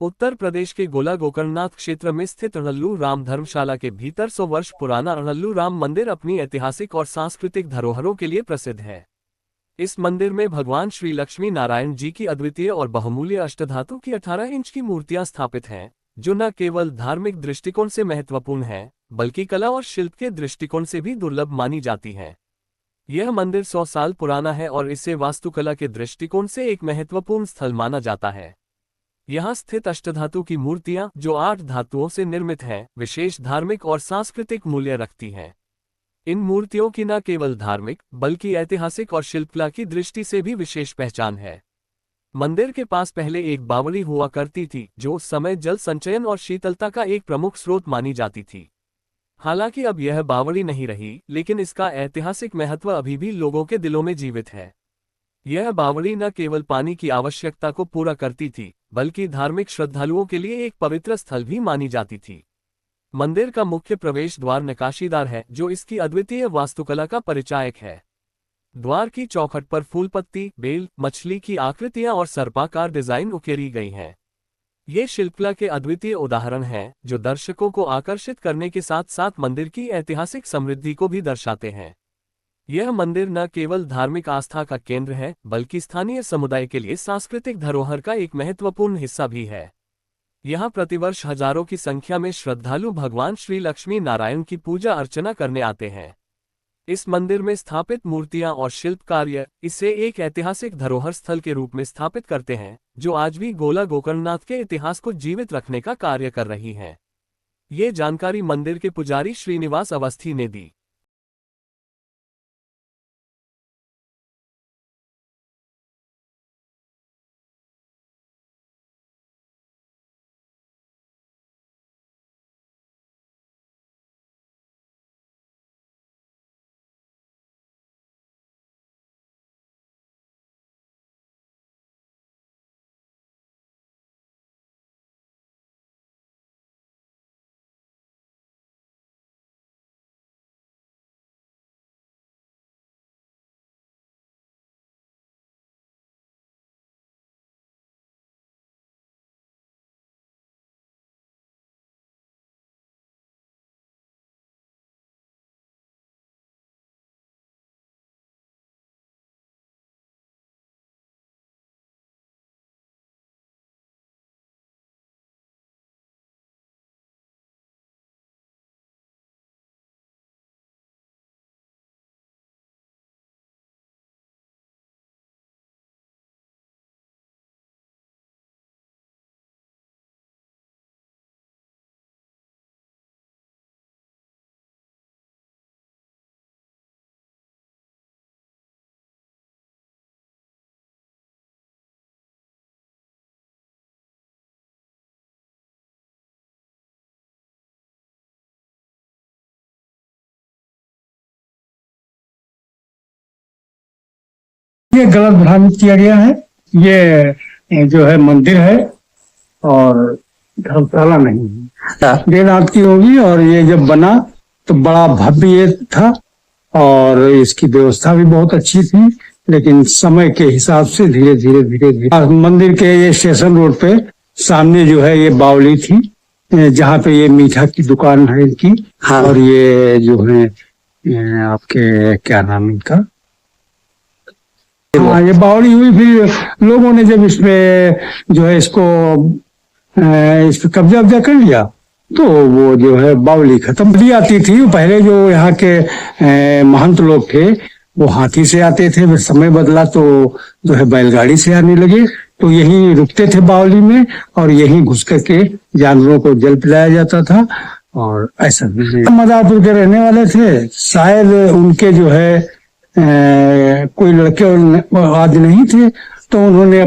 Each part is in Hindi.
उत्तर प्रदेश के गोला गोकर्णनाथ क्षेत्र में स्थित अड़ल्लू राम धर्मशाला के भीतर 100 वर्ष पुराना अड़ल्लू राम मंदिर अपनी ऐतिहासिक और सांस्कृतिक धरोहरों के लिए प्रसिद्ध है। इस मंदिर में भगवान श्री लक्ष्मी नारायण जी की अद्वितीय और बहुमूल्य अष्टधातु की 18 इंच की मूर्तियां स्थापित हैं, जो न केवल धार्मिक दृष्टिकोण से महत्वपूर्ण है, बल्कि कला और शिल्प के दृष्टिकोण से भी दुर्लभ मानी जाती हैं। यह मंदिर 100 साल पुराना है और इसे वास्तुकला के दृष्टिकोण से एक महत्वपूर्ण स्थल माना जाता है। यहाँ स्थित अष्टधातु की मूर्तियां, जो 8 धातुओं से निर्मित हैं, विशेष धार्मिक और सांस्कृतिक मूल्य रखती हैं। इन मूर्तियों की न केवल धार्मिक बल्कि ऐतिहासिक और शिल्पकला की दृष्टि से भी विशेष पहचान है। मंदिर के पास पहले एक बावड़ी हुआ करती थी, जो उस समय जल संचयन और शीतलता का एक प्रमुख स्रोत मानी जाती थी। हालांकि अब यह बावड़ी नहीं रही, लेकिन इसका ऐतिहासिक महत्व अभी भी लोगों के दिलों में जीवित है। यह बावड़ी न केवल पानी की आवश्यकता को पूरा करती थी, बल्कि धार्मिक श्रद्धालुओं के लिए एक पवित्र स्थल भी मानी जाती थी। मंदिर का मुख्य प्रवेश द्वार नक्काशीदार है, जो इसकी अद्वितीय वास्तुकला का परिचायक है। द्वार की चौखट पर फूल पत्ती, बेल, मछली की आकृतियां और सर्पाकार डिजाइन उकेरी गई हैं। ये शिल्पकला के अद्वितीय उदाहरण हैं, जो दर्शकों को आकर्षित करने के साथ साथ मंदिर की ऐतिहासिक समृद्धि को भी दर्शाते हैं। यह मंदिर न केवल धार्मिक आस्था का केंद्र है, बल्कि स्थानीय समुदाय के लिए सांस्कृतिक धरोहर का एक महत्वपूर्ण हिस्सा भी है। यहाँ प्रतिवर्ष हजारों की संख्या में श्रद्धालु भगवान श्री लक्ष्मी नारायण की पूजा अर्चना करने आते हैं। इस मंदिर में स्थापित मूर्तियां और शिल्प कार्य इसे एक ऐतिहासिक धरोहर स्थल के रूप में स्थापित करते हैं, जो आज भी गोला गोकर्णनाथ के इतिहास को जीवित रखने का कार्य कर रही है। ये जानकारी मंदिर के पुजारी श्रीनिवास अवस्थी ने दी। ये गलत भ्रांत किया गया है। ये जो है मंदिर है और धर्मशाला नहीं है। देवनाथ की होगी और ये जब बना तो बड़ा भव्य ये था और इसकी व्यवस्था भी बहुत अच्छी थी, लेकिन समय के हिसाब से धीरे धीरे मंदिर के ये स्टेशन रोड पे सामने जो है ये बावली थी, जहाँ पे ये मीठा की दुकान है इनकी। हाँ। और ये जो है आपके क्या नाम इनका, हाँ, ये बावड़ी हुई। फिर लोगों ने जब इसमें जो है इस पे कब्जा कर लिया तो वो जो है बावली खत्म दी आती थी। पहले जो यहाँ के महंत लोग थे वो हाथी से आते थे, फिर समय बदला तो जो है बैलगाड़ी से आने लगे, तो यहीं रुकते थे बावली में और यहीं घुस करके जानवरों को जल पिलाया जाता था। और ऐसा मदारपुर के रहने वाले थे, शायद उनके जो है कोई लड़के आज नहीं थे, तो उन्होंने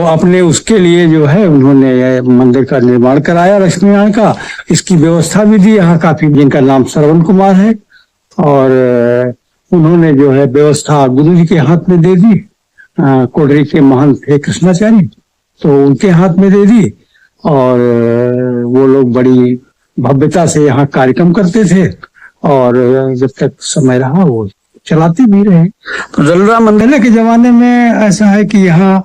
अपने उसके लिए जो है उन्होंने मंदिर का निर्माण कराया लक्ष्मी नारायण का। इसकी व्यवस्था भी दी यहाँ काफी, जिनका नाम श्रवण कुमार है, और उन्होंने जो है व्यवस्था गुरु जी के हाथ में दे दी। कोडरी के महंत थे कृष्णाचार्य, तो उनके हाथ में दे दी और वो लोग बड़ी भव्यता से यहाँ कार्यक्रम करते थे और जब तक समय रहा वो चलाते भी रहे। तो जलरा मंदिर के जमाने में ऐसा है कि यहाँ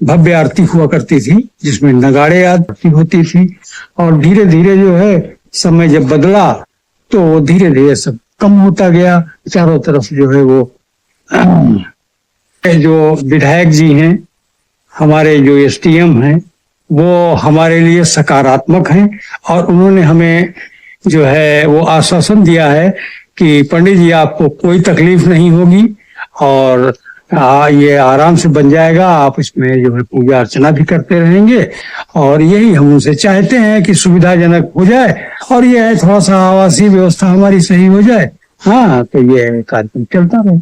भव्य आरती हुआ करती थी, जिसमें नगाड़े आरती होती थी। और धीरे धीरे जो है समय जब बदला तो धीरे धीरे सब कम होता गया। चारों तरफ जो है वो जो विधायक जी हैं, हमारे जो एसडीएम हैं, वो हमारे लिए सकारात्मक हैं और उन्होंने हमें जो है वो आश्वासन दिया है कि पंडित जी आपको कोई तकलीफ नहीं होगी और ये आराम से बन जाएगा, आप इसमें जो है पूजा अर्चना भी करते रहेंगे। और यही हम उनसे चाहते हैं कि सुविधाजनक हो जाए और ये है थोड़ा सा आवासीय व्यवस्था हमारी सही हो जाए। हाँ, तो ये कार्यक्रम चलता रहे।